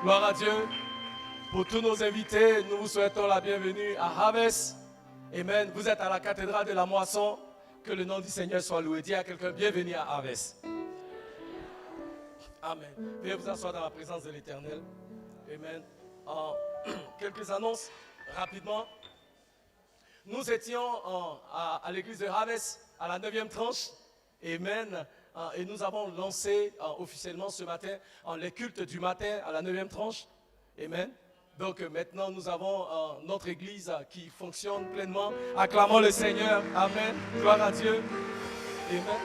Gloire à Dieu. Pour tous nos invités, nous vous souhaitons la bienvenue à Harvest. Amen. Vous êtes à la cathédrale de la moisson. Que le nom du Seigneur soit loué. Dis à quelqu'un, bienvenue à Harvest. Amen. Veuillez vous asseoir dans la présence de l'Éternel. Amen. Quelques annonces rapidement. Nous étions à l'église de Harvest, à la 9e tranche. Amen. Et nous avons lancé officiellement ce matin les cultes du matin à la 9e tranche. Amen. Donc maintenant nous avons notre église qui fonctionne pleinement. Acclamons le Seigneur. Amen. Gloire à Dieu. Amen.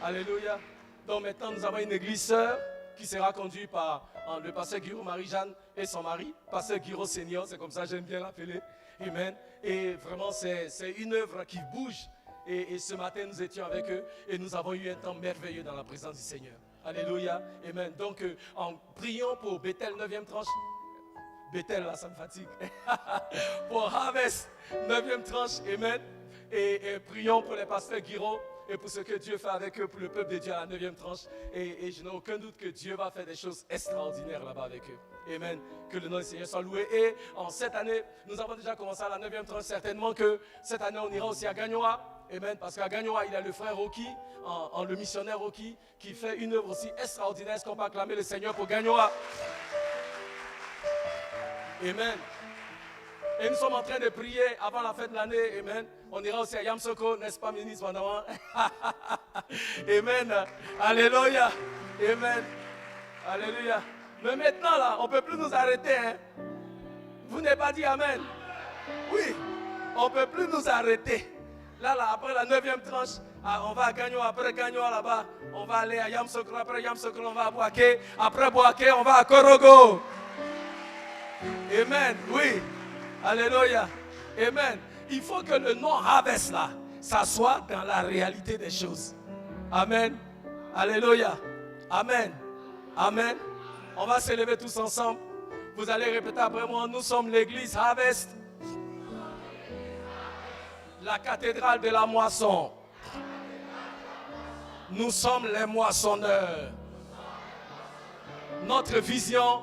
Alléluia. Donc maintenant nous avons une église sœur qui sera conduite par le pasteur Guiraud Marie-Jeanne et son mari, pasteur Guiraud Senior, c'est comme ça j'aime bien l'appeler. Amen. Et vraiment c'est une œuvre qui bouge. Et ce matin nous étions avec eux et nous avons eu un temps merveilleux dans la présence du Seigneur. Alléluia. Amen. Donc en priant pour Bethel 9e tranche. Bethel là ça me fatigue. Pour Harvest 9e tranche. Amen. Et prions pour les pasteurs Guiraud. Et pour ce que Dieu fait avec eux, pour le peuple de Dieu à la 9e tranche. Et je n'ai aucun doute que Dieu va faire des choses extraordinaires là-bas avec eux. Amen. Que le nom du Seigneur soit loué. Et en cette année, nous avons déjà commencé à la 9e tranche. Certainement que cette année, on ira aussi à Gagnoa. Amen. Parce qu'à Gagnoa, il y a le frère Rocky, le missionnaire Rocky, qui fait une œuvre aussi extraordinaire. Est-ce qu'on peut acclamer le Seigneur pour Gagnoa? Amen. Et nous sommes en train de prier avant la fin de l'année. Amen. On ira aussi à Yamsoko, n'est-ce pas, ministre Vandaman? Amen. Alléluia. Amen. Alléluia. Mais maintenant, là, on ne peut plus nous arrêter. Hein? Vous n'avez pas dit Amen? Oui. On ne peut plus nous arrêter. Là, après la 9e tranche, on va à Gagnon. Après Gagnon, là-bas, on va aller à Yamsoko. Après Yamsoko, on va à Boaké. Après Boaké, on va à Korogo. Amen. Oui. Alléluia. Amen. Il faut que le nom Harvest là, ça soit dans la réalité des choses. Amen. Alléluia. Amen. Amen. On va se lever tous ensemble. Vous allez répéter après moi. Nous sommes l'église Harvest. La cathédrale de la moisson. Nous sommes les moissonneurs. Notre vision,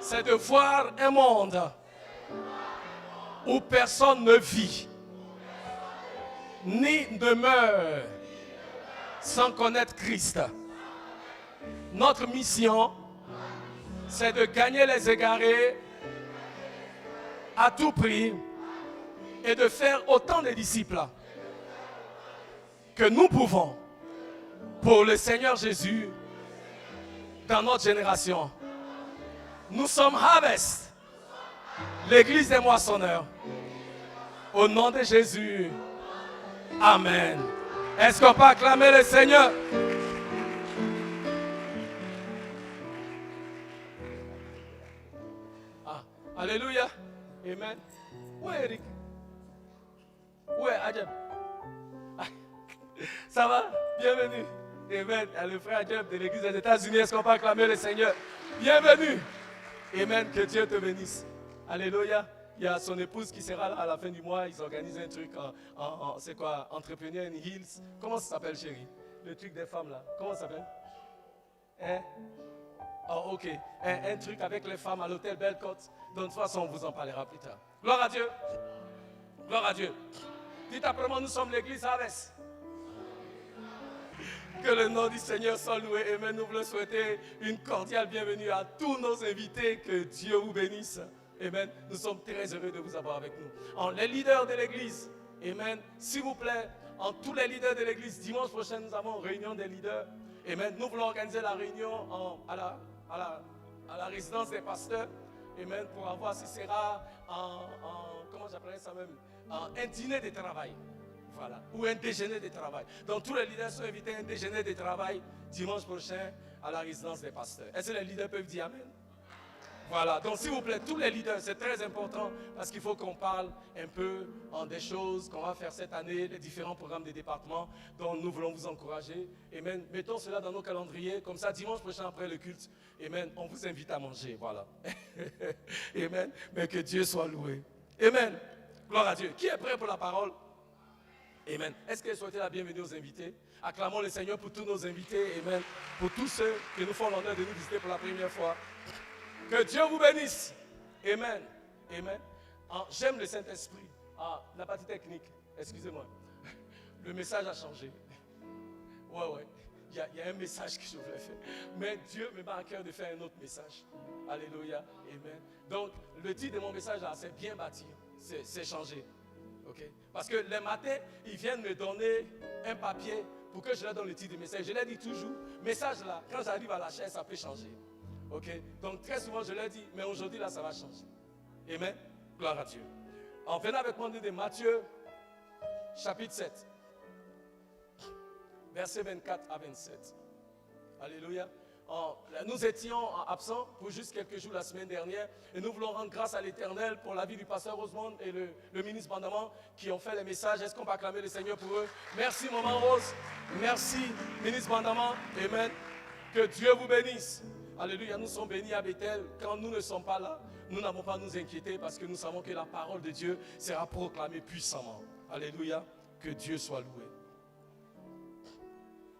c'est de voir un monde où personne ne vit, ni ne meurt sans connaître Christ. Notre mission, c'est de gagner les égarés à tout prix et de faire autant de disciples que nous pouvons pour le Seigneur Jésus dans notre génération. Nous sommes Harvest, l'église des moissonneurs. Au nom de Jésus. Amen. Est-ce qu'on peut acclamer le Seigneur? Alléluia. Amen. Où est Eric? Où est Adjeb? Ça va? Bienvenue. Amen. Le frère Adjeb de l'église des États-Unis. Est-ce qu'on peut acclamer le Seigneur? Bienvenue. Amen. Que Dieu te bénisse. Alléluia. Il y a son épouse qui sera là à la fin du mois. Ils organisent un truc c'est quoi? Entrepreneur in Hills. Comment ça s'appelle, chérie? Le truc des femmes là. Comment ça s'appelle? Hein? Oh, ok. Un truc avec les femmes à l'hôtel Belle-Côte. De toute façon, on vous en parlera plus tard. Gloire à Dieu. Gloire à Dieu. Dites après moi, nous sommes l'église Harvest. Que le nom du Seigneur soit loué. Amen. Nous voulons souhaiter une cordiale bienvenue à tous nos invités. Que Dieu vous bénisse. Amen. Nous sommes très heureux de vous avoir avec nous. Les leaders de l'église. Amen. S'il vous plaît, tous les leaders de l'église, dimanche prochain, nous avons une réunion des leaders. Amen. Nous voulons organiser la réunion à la résidence des pasteurs. Amen. Pour avoir, ce sera comment j'appellerais ça même, un dîner de travail. Voilà. Ou un déjeuner de travail. Donc tous les leaders sont invités à un déjeuner de travail dimanche prochain à la résidence des pasteurs. Est-ce que les leaders peuvent dire Amen? Voilà, donc s'il vous plaît, tous les leaders, c'est très important parce qu'il faut qu'on parle un peu des choses qu'on va faire cette année, les différents programmes des départements dont nous voulons vous encourager. Amen. Mettons cela dans nos calendriers, comme ça dimanche prochain après le culte, amen, on vous invite à manger, voilà. Amen, mais que Dieu soit loué. Amen, gloire à Dieu. Qui est prêt pour la parole? Amen. Est-ce qu'elle souhaitait la bienvenue aux invités? Acclamons le Seigneur pour tous nos invités. Amen. Pour tous ceux qui nous font l'honneur de nous visiter pour la première fois. Que Dieu vous bénisse. Amen. Amen. J'aime le Saint-Esprit. La partie technique, excusez-moi. Le message a changé. Ouais. Il y a un message que je voulais faire. Mais Dieu me met à cœur de faire un autre message. Alléluia. Amen. Donc, le titre de mon message là, c'est bien bâtir. C'est changé. Okay? Parce que les matins, ils viennent me donner un papier pour que je leur donne le titre du message. Je leur dis toujours, message là, quand j'arrive à la chaise, ça peut changer. Okay? Donc très souvent, je leur dis, mais aujourd'hui là, ça va changer. Amen. Gloire à Dieu. En venant avec moi de Matthieu, chapitre 7, versets 24 à 27. Alléluia. Nous étions absents pour juste quelques jours la semaine dernière et nous voulons rendre grâce à l'Éternel pour la vie du pasteur Rosemond et le ministre Bandamant qui ont fait les messages. Est-ce qu'on peut acclamer le Seigneur pour eux? Merci maman Rose, merci ministre Bandamant. Amen. Que Dieu vous bénisse. Alléluia, nous sommes bénis à Bethel. Quand nous ne sommes pas là, nous n'avons pas à nous inquiéter parce que nous savons que la parole de Dieu sera proclamée puissamment. Alléluia, que Dieu soit loué.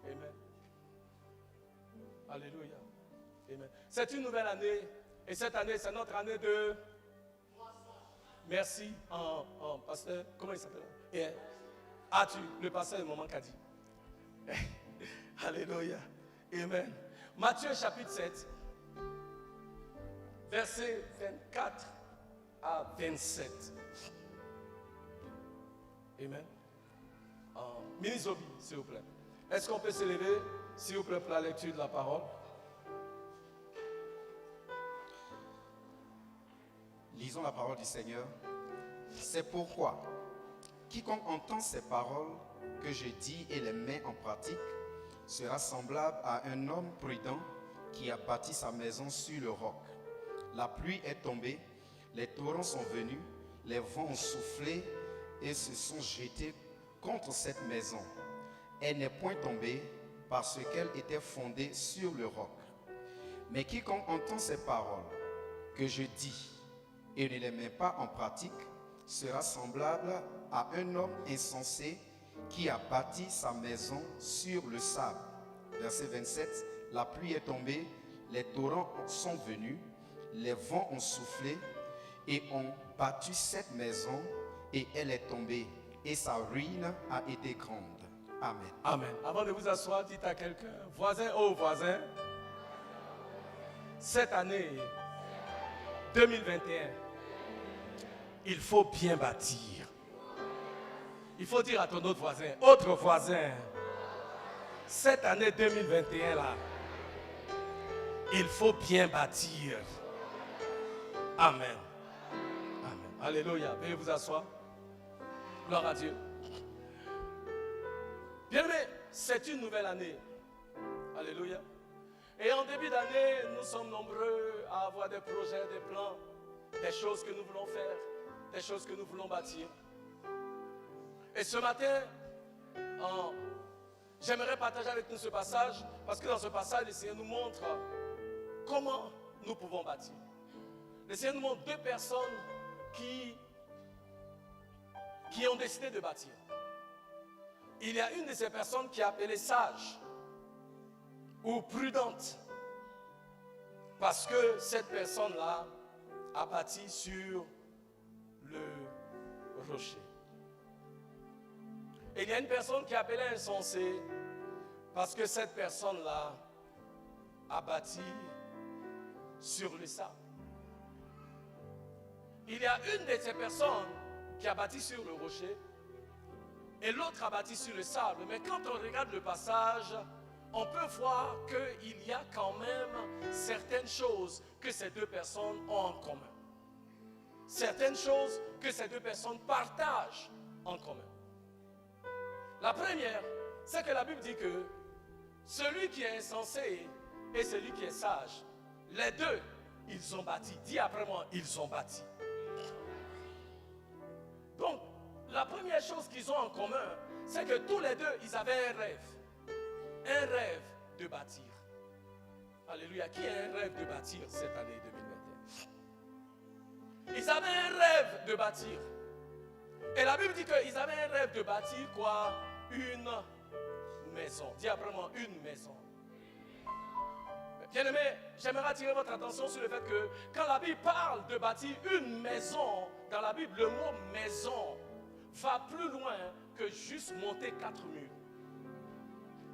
Amen. Alléluia. Amen. C'est une nouvelle année. Et cette année, c'est notre année de... Merci. Pasteur, comment il s'appelle? Le pasteur de Maman Kadi. Alléluia. Amen. Matthieu chapitre 7, versets 24 à 27. Amen. Ministre Obi, s'il vous plaît. Est-ce qu'on peut se lever, s'il vous plaît, pour la lecture de la parole? Lisons la parole du Seigneur. C'est pourquoi, quiconque entend ces paroles que je dis et les met en pratique, sera semblable à un homme prudent qui a bâti sa maison sur le roc. La pluie est tombée, les torrents sont venus, les vents ont soufflé et se sont jetés contre cette maison. Elle n'est point tombée parce qu'elle était fondée sur le roc. Mais quiconque entend ces paroles que je dis et ne les met pas en pratique sera semblable à un homme insensé qui a bâti sa maison sur le sable. Verset 27, la pluie est tombée, les torrents sont venus, les vents ont soufflé et ont battu cette maison et elle est tombée et sa ruine a été grande. Amen. Amen. Avant de vous asseoir, dites à quelqu'un, voisin, oh voisin, cette année 2021, il faut bien bâtir. Il faut dire à ton autre voisin, cette année 2021 là, il faut bien bâtir. Amen. Amen. Alléluia. Veuillez vous asseoir. Gloire à Dieu. Bien-aimés, c'est une nouvelle année. Alléluia. Et en début d'année, nous sommes nombreux à avoir des projets, des plans, des choses que nous voulons faire, des choses que nous voulons bâtir. Et ce matin, j'aimerais partager avec nous ce passage, parce que dans ce passage, le Seigneur nous montre comment nous pouvons bâtir. Le Seigneur nous montre deux personnes qui ont décidé de bâtir. Il y a une de ces personnes qui est appelée sage ou prudente, parce que cette personne-là a bâti sur le rocher. Et il y a une personne qui est appelée insensée, parce que cette personne-là a bâti sur le sable. Il y a une de ces personnes qui a bâti sur le rocher et l'autre a bâti sur le sable. Mais quand on regarde le passage, on peut voir qu'il y a quand même certaines choses que ces deux personnes ont en commun. Certaines choses que ces deux personnes partagent en commun. La première, c'est que la Bible dit que celui qui est insensé et celui qui est sage, les deux, ils ont bâti. Dis après moi, ils ont bâti. Donc, la première chose qu'ils ont en commun, c'est que tous les deux, ils avaient un rêve de bâtir. Alléluia. Qui a un rêve de bâtir cette année 2021? Ils avaient un rêve de bâtir. Et la Bible dit qu'ils avaient un rêve de bâtir quoi? Une maison. Dis après moi, une maison. Bien aimé, j'aimerais attirer votre attention sur le fait que quand la Bible parle de bâtir une maison, dans la Bible, le mot maison va plus loin que juste monter 4 murs.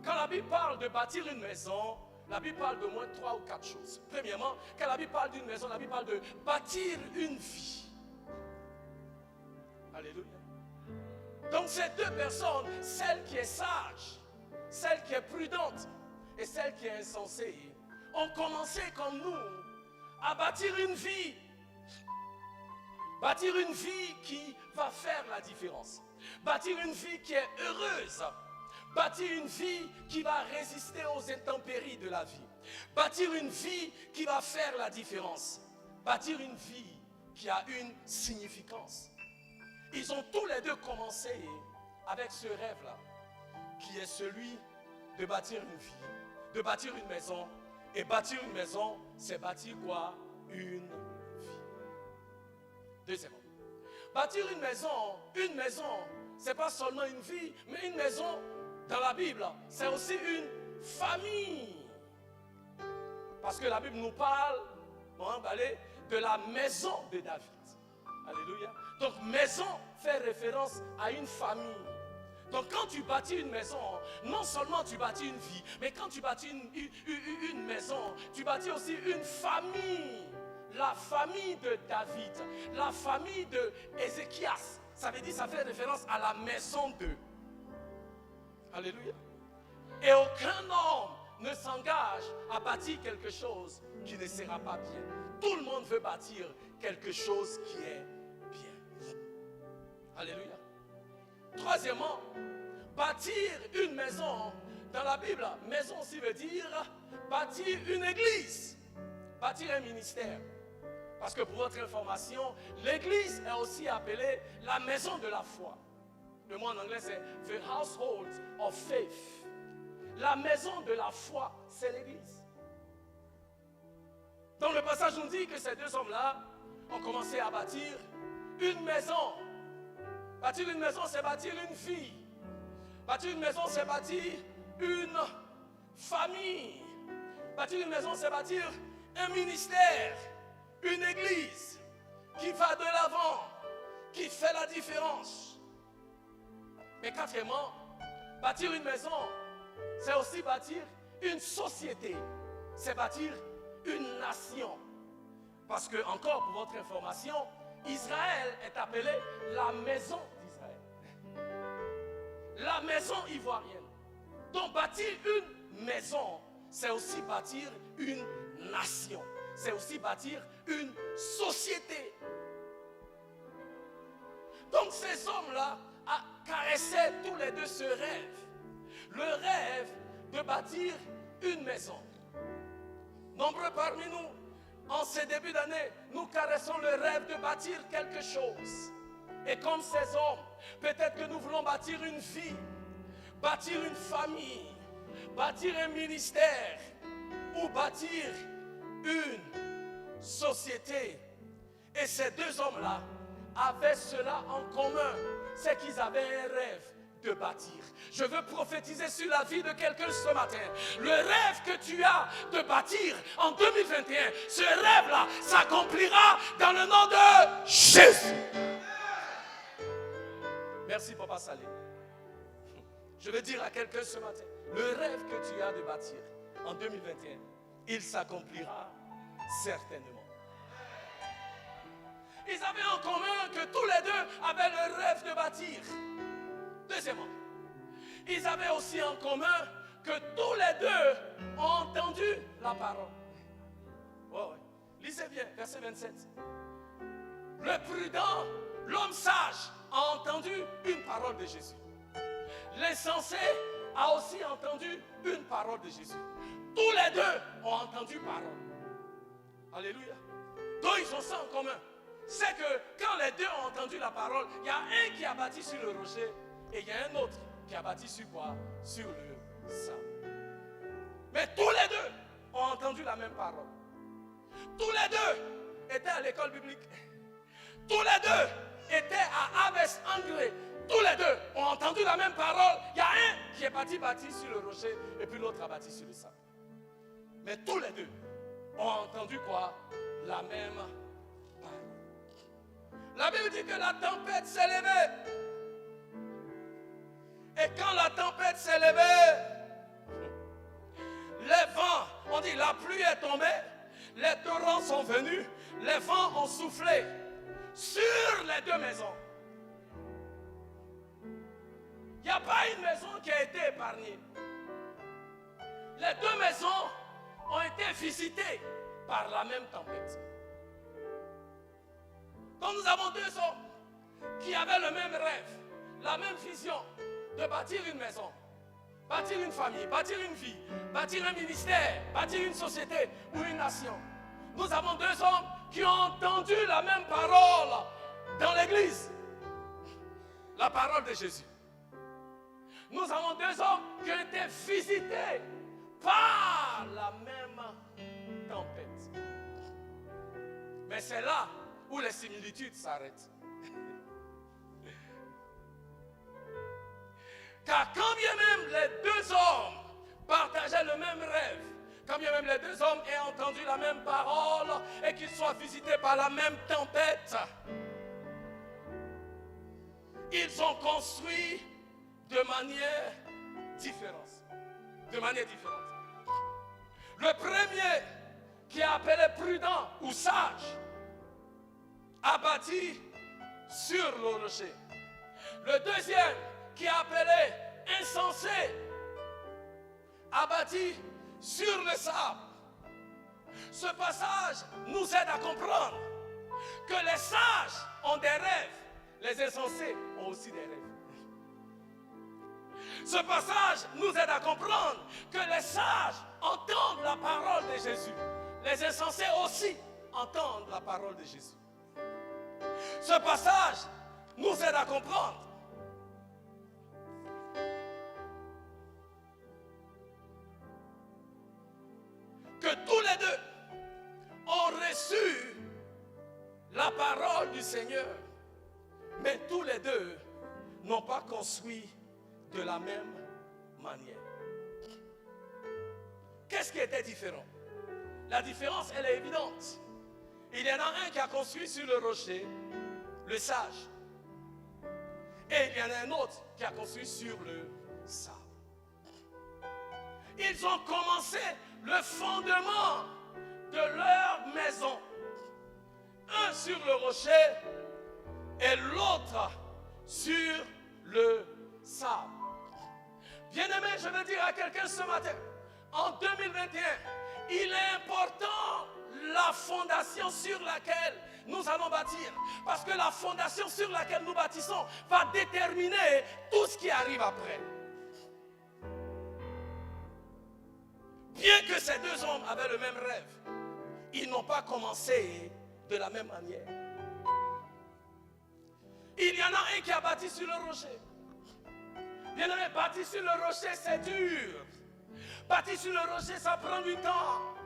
Quand la Bible parle de bâtir une maison, la Bible parle de moins 3 ou 4 choses. Premièrement, quand la Bible parle d'une maison, la Bible parle de bâtir une vie. Alléluia. Donc ces deux personnes, celle qui est sage, celle qui est prudente et celle qui est insensée, ont commencé comme nous à bâtir une vie. Bâtir une vie qui va faire la différence. Bâtir une vie qui est heureuse. Bâtir une vie qui va résister aux intempéries de la vie. Bâtir une vie qui va faire la différence. Bâtir une vie qui a une significance. Ils ont tous les deux commencé avec ce rêve-là, qui est celui de bâtir une vie, de bâtir une maison. Et bâtir une maison, c'est bâtir quoi? Une vie. Deuxièmement, bâtir une maison, c'est pas seulement une vie, mais une maison, dans la Bible, c'est aussi une famille. Parce que la Bible nous parle, de la maison de David. Alléluia. Donc maison fait référence à une famille. Donc quand tu bâtis une maison, non seulement tu bâtis une vie, mais quand tu bâtis une maison, tu bâtis aussi une famille. La famille de David, la famille de Ézéchias. Ça veut dire, ça fait référence à la maison d'eux. Alléluia. Et aucun homme ne s'engage à bâtir quelque chose qui ne sera pas bien. Tout le monde veut bâtir quelque chose qui est bien. Alléluia. Troisièmement, bâtir une maison. Dans la Bible, maison aussi veut dire bâtir une église, bâtir un ministère. Parce que pour votre information, l'église est aussi appelée la maison de la foi. Le mot en anglais c'est the household of faith. La maison de la foi, c'est l'église. Donc le passage nous dit que ces deux hommes-là ont commencé à bâtir une maison. Bâtir une maison, c'est bâtir une vie. Bâtir une maison, c'est bâtir une famille. Bâtir une maison, c'est bâtir un ministère, une église qui va de l'avant, qui fait la différence. Mais quatrièmement, bâtir une maison, c'est aussi bâtir une société. C'est bâtir une nation. Parce que, encore pour votre information, Israël est appelé la maison d'Israël. La maison ivoirienne. Donc bâtir une maison, c'est aussi bâtir une nation. C'est aussi bâtir une société. Donc ces hommes-là caressaient tous les deux ce rêve. Le rêve de bâtir une maison. Nombreux parmi nous, en ces débuts d'année, nous caressons le rêve de bâtir quelque chose. Et comme ces hommes, peut-être que nous voulons bâtir une vie, bâtir une famille, bâtir un ministère ou bâtir une société. Et ces deux hommes-là avaient cela en commun, c'est qu'ils avaient un rêve de bâtir. Je veux prophétiser sur la vie de quelqu'un ce matin. Le rêve que tu as de bâtir en 2021, ce rêve-là s'accomplira dans le nom de Jésus. Merci Papa Salé. Je veux dire à quelqu'un ce matin, le rêve que tu as de bâtir en 2021, il s'accomplira certainement. Ils avaient en commun que tous les deux avaient le rêve de bâtir. Deuxièmement, ils avaient aussi en commun que tous les deux ont entendu la parole. Oh, ouais. Lisez bien, verset 27. Le prudent, l'homme sage, a entendu une parole de Jésus. L'insensé a aussi entendu une parole de Jésus. Tous les deux ont entendu parole. Alléluia. Donc ils ont ça en commun. C'est que quand les deux ont entendu la parole, il y a un qui a bâti sur le rocher et il y a un autre qui a bâti sur quoi? Sur le sable. Mais tous les deux ont entendu la même parole. Tous les deux étaient à l'école biblique. Tous les deux étaient à Aves Anglais. Tous les deux ont entendu la même parole. Il y a un qui est parti bâtir sur le rocher et puis l'autre a bâti sur le sable. Mais tous les deux ont entendu quoi? La même parole. La Bible dit que la tempête s'est levée. Et quand la tempête s'est levée, les vents, on dit la pluie est tombée, les torrents sont venus, les vents ont soufflé sur les deux maisons. Il n'y a pas une maison qui a été épargnée. Les deux maisons ont été visitées par la même tempête. Donc nous avons deux hommes qui avaient le même rêve, la même vision de bâtir une maison, bâtir une famille, bâtir une vie, bâtir un ministère, bâtir une société ou une nation. Nous avons deux hommes qui ont entendu la même parole dans l'église, la parole de Jésus. Nous avons deux hommes qui ont été visités par la même tempête. Mais c'est là où les similitudes s'arrêtent. Car quand bien même les deux hommes partageaient le même rêve, quand bien même les deux hommes aient entendu la même parole et qu'ils soient visités par la même tempête, ils ont construit de manière différente. Le premier, qui est appelé prudent ou sage, a bâti sur le rocher. Le deuxième, qui est appelé insensé, a bâti sur le sable. Ce passage nous aide à comprendre que les sages ont des rêves, les insensés ont aussi des rêves. Ce passage nous aide à comprendre que les sages entendent la parole de Jésus. Les insensés aussi entendent la parole de Jésus. Ce passage nous aide à comprendre que tous les deux ont reçu la parole du Seigneur, mais tous les deux n'ont pas construit de la même manière. Qu'est-ce qui était différent? La différence, elle est évidente. Il y en a un qui a construit sur le rocher, le sage. Et il y en a un autre qui a construit sur le sable. Ils ont commencé le fondement de leur maison. Un sur le rocher et l'autre sur le sable. Bien-aimé, je veux dire à quelqu'un ce matin, en 2021, il est important la fondation sur laquelle nous allons bâtir. Parce que la fondation sur laquelle nous bâtissons va déterminer tout ce qui arrive après. Bien que ces deux hommes avaient le même rêve, ils n'ont pas commencé de la même manière. Il y en a un qui a bâti sur le rocher. Bien-aimé, bâtir sur le rocher, c'est dur. Bâtir sur le rocher, ça prend du temps.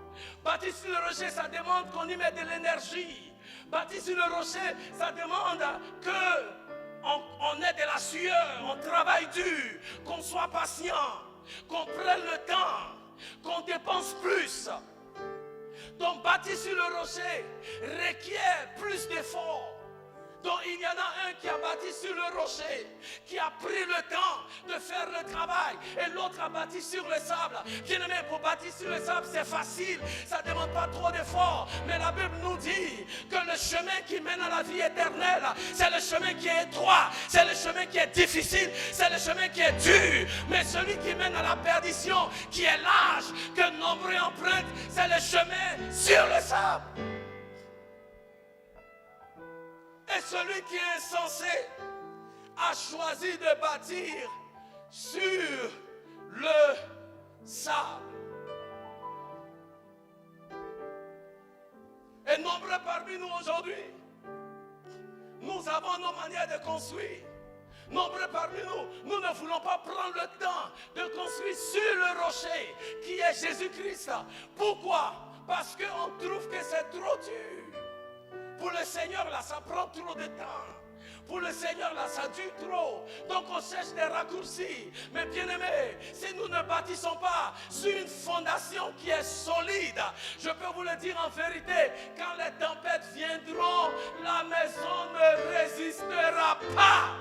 Bâtir sur le rocher, ça demande qu'on y mette de l'énergie. Bâtir sur le rocher, ça demande qu'on ait de la sueur, on travaille dur, qu'on soit patient, qu'on prenne le temps, qu'on dépense plus. Donc bâtir sur le rocher requiert plus d'efforts. Donc il y en a un qui a bâti sur le rocher, qui a pris le temps de faire le travail, et l'autre a bâti sur le sable. Bien-aimé, pour bâtir sur le sable, c'est facile, ça ne demande pas trop d'efforts. Mais la Bible nous dit que le chemin qui mène à la vie éternelle, c'est le chemin qui est étroit, c'est le chemin qui est difficile, c'est le chemin qui est dur. Mais celui qui mène à la perdition, qui est large, que nombreux empruntent, c'est le chemin sur le sable. Et celui qui est insensé a choisi de bâtir sur le sable. Et nombreux parmi nous aujourd'hui, nous avons nos manières de construire. Nombreux parmi nous, nous ne voulons pas prendre le temps de construire sur le rocher qui est Jésus-Christ. Pourquoi? Parce qu'on trouve que c'est trop dur. Pour le Seigneur, là, ça prend trop de temps. Pour le Seigneur, là, ça dure trop. Donc on cherche des raccourcis. Mais bien aimé, si nous ne bâtissons pas sur une fondation qui est solide, je peux vous le dire en vérité, quand les tempêtes viendront, la maison ne résistera pas.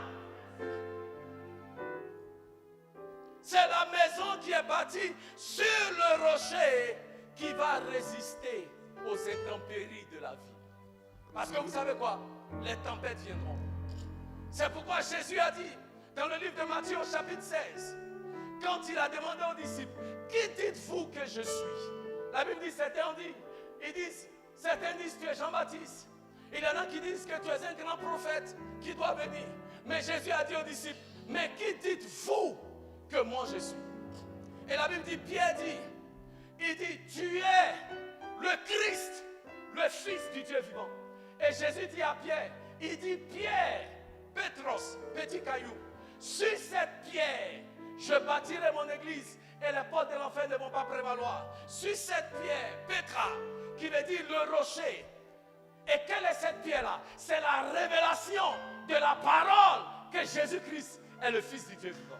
C'est la maison qui est bâtie sur le rocher qui va résister aux intempéries de la vie. Parce que vous savez quoi? Les tempêtes viendront. C'est pourquoi Jésus a dit dans le livre de Matthieu au chapitre 16, quand il a demandé aux disciples, qui dites-vous que je suis? La Bible dit, certains disent, tu es Jean-Baptiste. Il y en a qui disent que tu es un grand prophète qui doit venir. Mais Jésus a dit aux disciples, mais qui dites-vous que moi je suis? Et la Bible dit, Pierre dit, il dit, tu es le Christ, le Fils du Dieu vivant. Et Jésus dit à Pierre, il dit, Pierre, Pétros, petit caillou, sur cette pierre, je bâtirai mon église et les portes de l'enfer ne vont pas prévaloir. Sur cette pierre, Pétra, qui veut dire le rocher. Et quelle est cette pierre-là? C'est la révélation de la parole que Jésus-Christ est le Fils du Dieu vivant.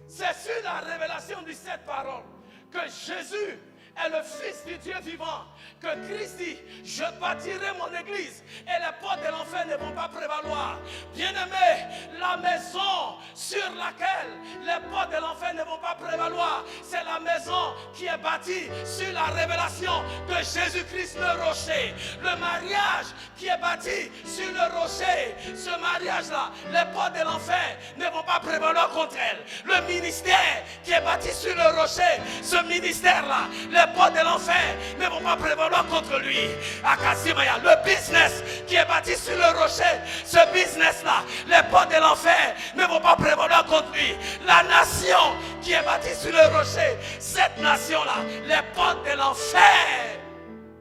C'est sur la révélation de cette parole que Jésus est le Fils du Dieu vivant, que Christ dit, je bâtirai mon église et les portes de l'enfer ne vont pas prévaloir. Bien-aimé, la maison sur laquelle les portes de l'enfer ne vont pas prévaloir, c'est la maison qui est bâtie sur la révélation de Jésus-Christ le rocher. Le mariage qui est bâti sur le rocher, ce mariage-là, les portes de l'enfer ne vont pas prévaloir contre elle. Le ministère qui est bâti sur le rocher, ce ministère-là, les portes de l'enfer ne vont pas prévaloir contre lui. Akasimaya, le business qui est bâti sur le rocher, ce business-là, les portes de l'enfer ne vont pas prévaloir contre lui. La nation qui est bâtie sur le rocher, cette nation-là, les portes de l'enfer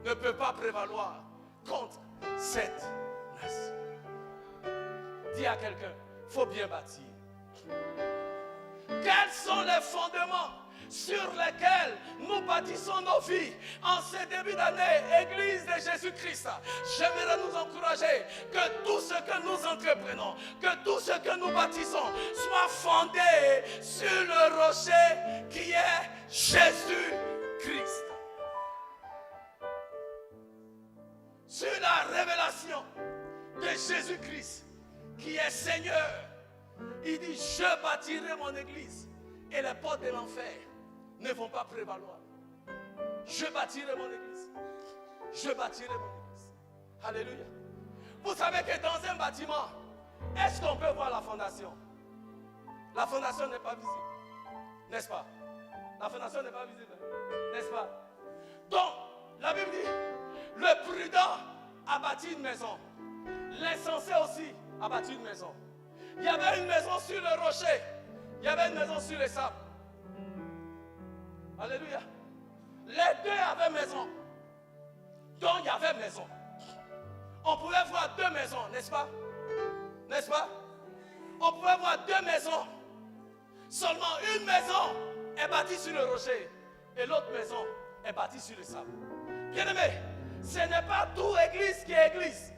ne peuvent pas prévaloir contre cette nation. Dis à quelqu'un, il faut bien bâtir. Quels sont les fondements sur lesquels nous bâtissons nos vies en ce début d'année, Église de Jésus-Christ? J'aimerais nous encourager que tout ce que nous entreprenons, que tout ce que nous bâtissons soit fondé sur le rocher qui est Jésus-Christ. Sur la révélation de Jésus-Christ qui est Seigneur. Il dit, je bâtirai mon église et les portes de l'enfer ne vont pas prévaloir. Je bâtirai mon église. Je bâtirai mon église. Alléluia. Vous savez que dans un bâtiment, est-ce qu'on peut voir la fondation? La fondation n'est pas visible. N'est-ce pas? La fondation n'est pas visible. N'est-ce pas? Donc, la Bible dit, le prudent a bâti une maison. L'insensé aussi a bâti une maison. Il y avait une maison sur le rocher. Il y avait une maison sur les sables. Alléluia. Les deux avaient maison. Donc il y avait maison. On pouvait voir deux maisons, n'est-ce pas? N'est-ce pas? On pouvait voir deux maisons. Seulement une maison est bâtie sur le rocher et l'autre maison est bâtie sur le sable. Bien-aimé, ce n'est pas tout église qui est église.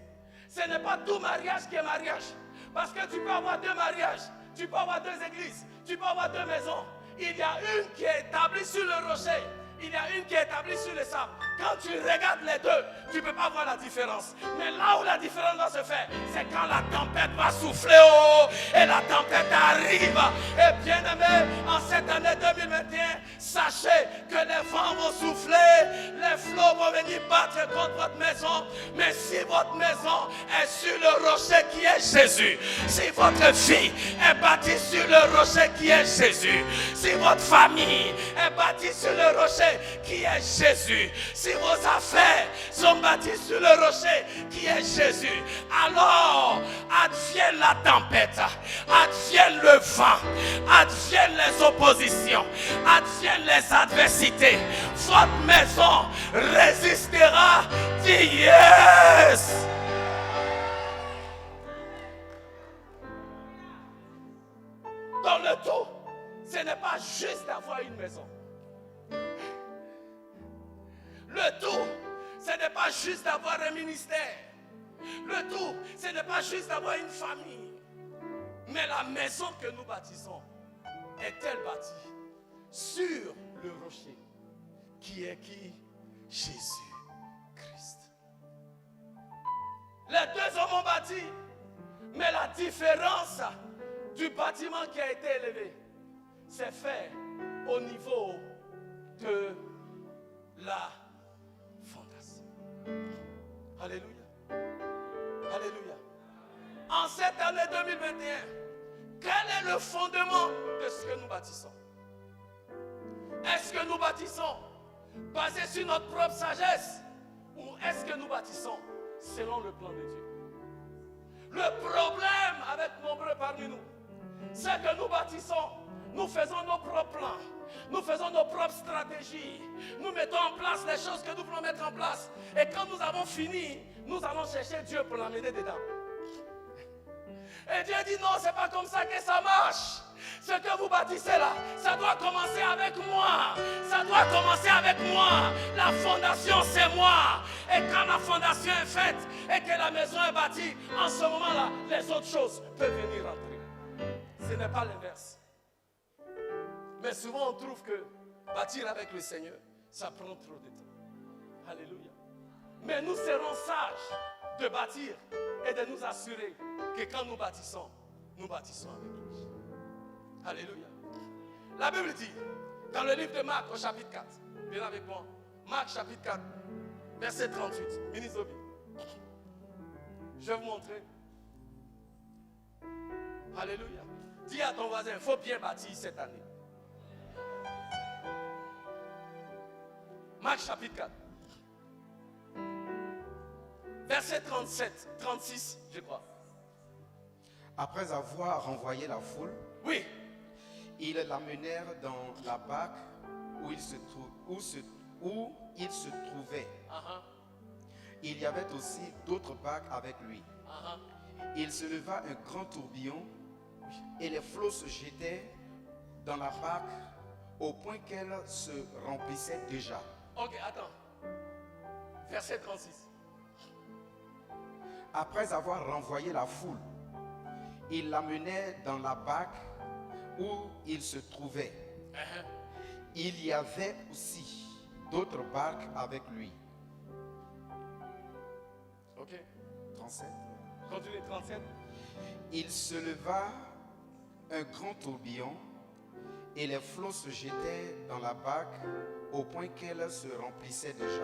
Ce n'est pas tout mariage qui est mariage. Parce que tu peux avoir deux mariages, tu peux avoir deux églises, tu peux avoir deux maisons. Il y a une qui est établie sur le rocher, il y a une qui est établie sur le sable. Quand tu regardes les deux, tu ne peux pas voir la différence. Mais là où la différence va se faire, c'est quand la tempête va souffler haut et la tempête arrive. Et bien aimé, en cette année 2021, sachez que les vents vont souffler, les flots vont venir battre contre votre maison. Mais si votre maison est sur le rocher qui est Jésus, si votre vie est bâtie sur le rocher qui est Jésus, si votre famille est bâtie sur le rocher qui est Jésus, si vos affaires sont bâties sur le rocher qui est Jésus, alors advienne la tempête, advienne le vent, advienne les oppositions, advienne les adversités, votre maison résistera. Dis yes. Dans le tout, ce n'est pas juste d'avoir une maison. Le tout, ce n'est pas pas juste d'avoir un ministère. Le tout, ce n'est pas juste d'avoir une famille. Mais la maison que nous bâtissons est-elle bâtie sur le rocher qui est qui? Jésus-Christ. Les deux hommes ont bâti, mais la différence du bâtiment qui a été élevé, c'est fait au niveau de la fondation. Alléluia. Alléluia. En cette année 2021, quel est le fondement de ce que nous bâtissons? Est-ce que nous bâtissons basé sur notre propre sagesse ou est-ce que nous bâtissons selon le plan de Dieu? Le problème avec nombreux parmi nous, c'est que nous bâtissons, nous faisons nos propres plans, nous faisons nos propres stratégies, nous mettons en place les choses que nous voulons mettre en place. Et quand nous avons fini, nous allons chercher Dieu pour l'amener dedans. Et Dieu dit non, c'est pas comme ça que ça marche. Ce que vous bâtissez là, ça doit commencer avec moi. Ça doit commencer avec moi. La fondation, c'est moi. Et quand la fondation est faite et que la maison est bâtie, en ce moment-là, les autres choses peuvent venir entrer. Ce n'est pas l'inverse. Mais souvent, on trouve que bâtir avec le Seigneur, ça prend trop de temps. Alléluia. Mais nous serons sages de bâtir et de nous assurer que quand nous bâtissons avec lui. Alléluia. La Bible dit, dans le livre de Marc au chapitre 4, viens avec moi, Marc chapitre 4, verset 38, ministre Obi. Je vais vous montrer. Alléluia. Dis à ton voisin, il faut bien bâtir cette année. Marc chapitre 4. Verset 37, 36, je crois. Après avoir renvoyé la foule, oui, ils l'amenèrent dans la barque où il se trouvait. Il y avait aussi d'autres barques avec lui. Il se leva un grand tourbillon et les flots se jetaient dans la barque au point qu'elle se remplissait déjà. Ok, attends. Verset 36. Après avoir renvoyé la foule, il l'amenait dans la barque où il se trouvait. Il y avait aussi d'autres barques avec lui. Ok. 37. Continue, 37. Il se leva un grand tourbillon et les flots se jetaient dans la barque au point qu'elle se remplissait déjà.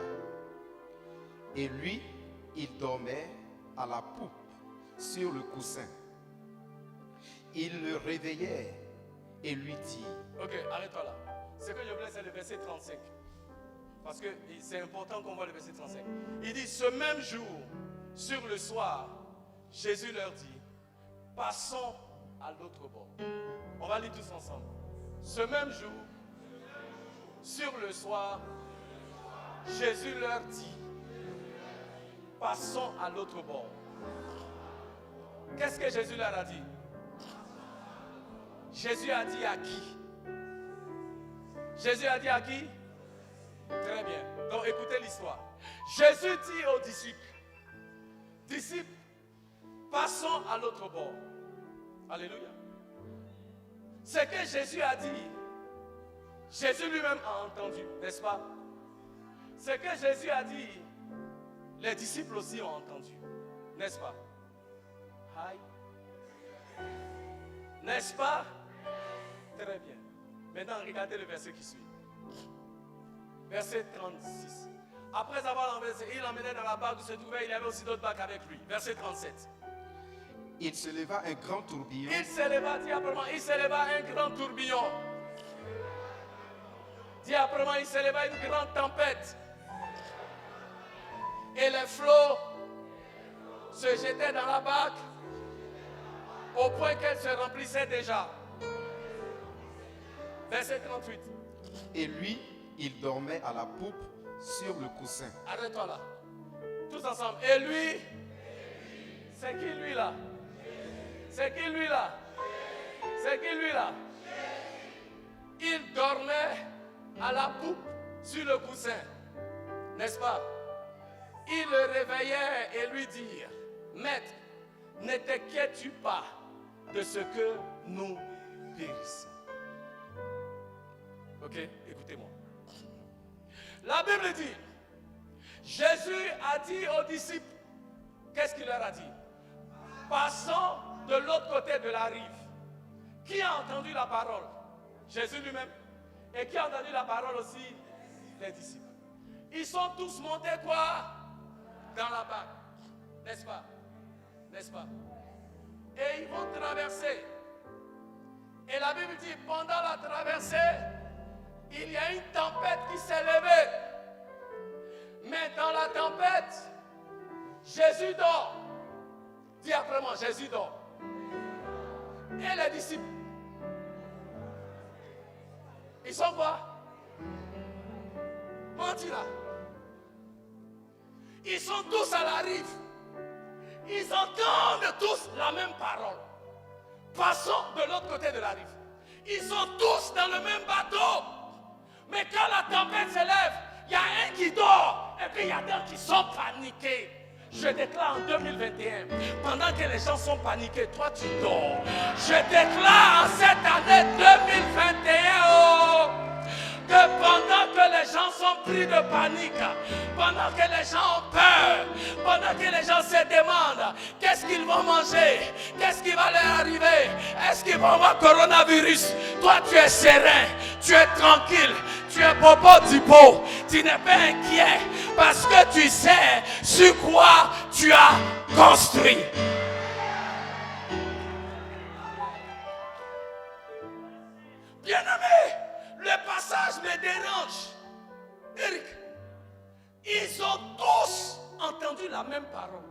Et lui, il dormait à la poupe sur le coussin. Il le réveillait et lui dit... Ok, arrête-toi là. Ce que je voulais, c'est le verset 35. Parce que c'est important qu'on voit le verset 35. Il dit, ce même jour, sur le soir, Jésus leur dit, passons à l'autre bord. On va lire tous ensemble. Ce même jour, sur le soir, Jésus leur dit, passons à l'autre bord. Qu'est-ce que Jésus leur a dit? Jésus a dit à qui? Jésus a dit à qui? Très bien. Donc écoutez l'histoire. Jésus dit aux disciples, passons à l'autre bord. Alléluia. Ce que Jésus a dit, Jésus lui-même a entendu, n'est-ce pas? Ce que Jésus a dit, les disciples aussi ont entendu, n'est-ce pas? Aïe. N'est-ce pas? Très bien. Maintenant, regardez le verset qui suit. Verset 36. Après avoir renversé, il l'emmenait dans la barque où se trouvait, il y avait aussi d'autres barques avec lui. Verset 37. Il se leva un grand tourbillon. Il se leva, dis après-moi, il se leva un grand tourbillon. Dis après-moi, il se leva une grande tempête. Et les flots se jetaient dans la barque au point qu'elle se remplissait déjà. Verset 38. Et lui, il dormait à la poupe sur le coussin. Arrête-toi là. Tous ensemble. Et lui, c'est qui lui là? C'est qui lui là? C'est qui lui là? Il dormait à la poupe sur le coussin. N'est-ce pas? Ils le réveillèrent et lui dirent, Maître, ne t'inquiètes-tu pas de ce que nous périssons? Ok, écoutez-moi. La Bible dit, Jésus a dit aux disciples, qu'est-ce qu'il leur a dit? Passons de l'autre côté de la rive. Qui a entendu la parole? Jésus lui-même. Et qui a entendu la parole aussi? Les disciples. Ils sont tous montés quoi? Dans la barque. N'est-ce pas? N'est-ce pas? Et ils vont traverser. Et la Bible dit, pendant la traversée, il y a une tempête qui s'est levée. Mais dans la tempête, Jésus dort. Dis après moi, Jésus dort. Et les disciples, ils sont quoi? Menti là. Ils sont tous à la rive. Ils entendent tous la même parole. Passons de l'autre côté de la rive. Ils sont tous dans le même bateau. Mais quand la tempête s'élève, il y a un qui dort. Et puis il y a d'autres qui sont paniqués. Je déclare en 2021, pendant que les gens sont paniqués, toi tu dors. Je déclare en cette année 2021, que pendant que les gens sont pris de panique, pendant que les gens ont peur, pendant que les gens se demandent qu'est-ce qu'ils vont manger, qu'est-ce qui va leur arriver, est-ce qu'ils vont avoir coronavirus, toi tu es serein, tu es tranquille, tu es bobo du beau, tu n'es pas inquiet parce que tu sais sur quoi tu as construit. Bien-aimé, le passage me dérange. Eric, ils ont tous entendu la même parole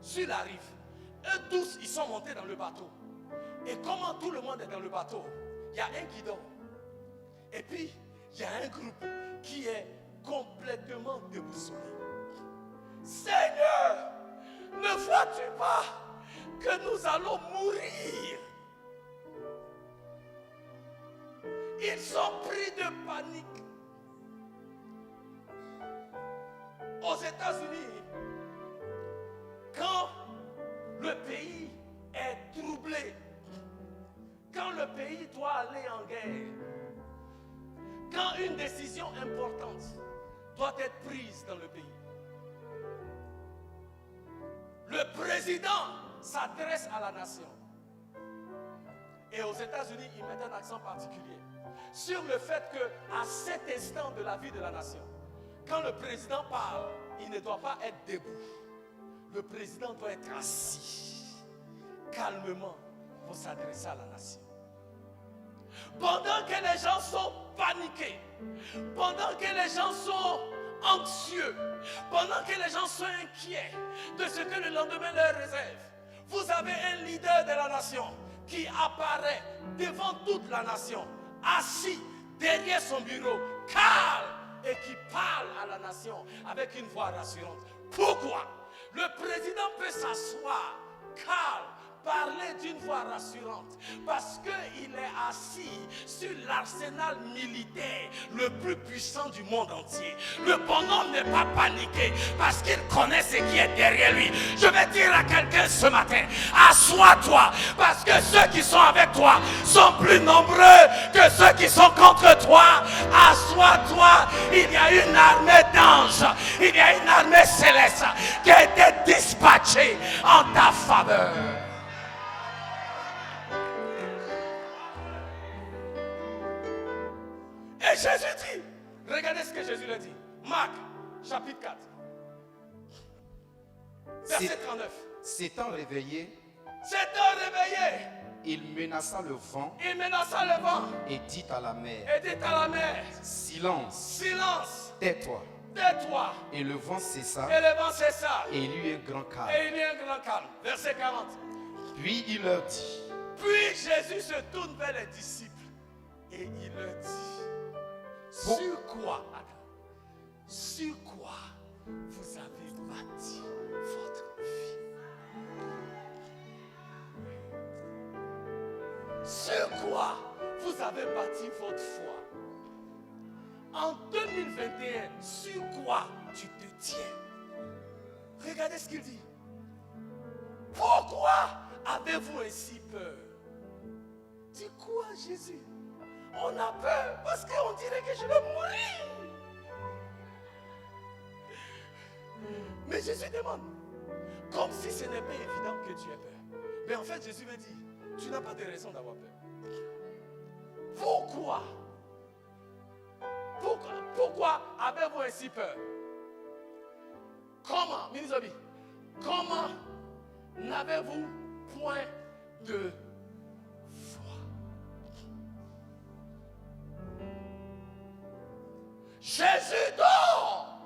sur la rive. Eux tous, ils sont montés dans le bateau. Et comment tout le monde est dans le bateau, il y a un qui dort. Et puis, il y a un groupe qui est complètement déboussolé. Seigneur, ne vois-tu pas que nous allons mourir? Ils sont pris de panique. Aux États-Unis, quand le pays est troublé, quand le pays doit aller en guerre, quand une décision importante doit être prise dans le pays, le président s'adresse à la nation. Et aux États-Unis, ils mettent un accent particulier sur le fait qu'à cet instant de la vie de la nation, quand le président parle, il ne doit pas être debout. Le président doit être assis, calmement, pour s'adresser à la nation. Pendant que les gens sont paniqués, pendant que les gens sont anxieux, pendant que les gens sont inquiets de ce que le lendemain leur réserve, vous avez un leader de la nation qui apparaît devant toute la nation, assis derrière son bureau, calme, et qui parle à la nation avec une voix rassurante. Pourquoi? Le président peut s'asseoir calme, parler d'une voix rassurante parce qu'il est assis sur l'arsenal militaire le plus puissant du monde entier. Le bonhomme n'est pas paniqué parce qu'il connaît ce qui est derrière lui. Je vais dire à quelqu'un ce matin, assois-toi parce que ceux qui sont avec toi sont plus nombreux que ceux qui sont contre toi. Assois-toi, il y a une armée d'anges, il y a une armée céleste qui a été dispatchée en ta faveur. Et Jésus dit, regardez ce que Jésus lui dit. Marc, chapitre 4, verset 39. S'étant réveillé, il menaça le vent et dit à la mer, silence, silence, tais-toi. tais-toi. Et le vent cessa, Et et il y eut un grand calme. Verset 40. Puis il leur dit, Puis Jésus se tourne vers les disciples et il leur dit, sur quoi, sur quoi vous avez bâti votre vie? Sur quoi vous avez bâti votre foi? En 2021, sur quoi tu te tiens? Regardez ce qu'il dit. Pourquoi avez-vous ainsi peur? Dis quoi, Jésus? On a peur parce qu'on dirait que je vais mourir. Mais Jésus demande, comme si ce n'est pas évident que tu aies peur. Mais en fait, Jésus me dit, tu n'as pas de raison d'avoir peur. Pourquoi? Pourquoi avez-vous ainsi peur? Comment, Minizobi, comment n'avez-vous point de foi? Jésus dort!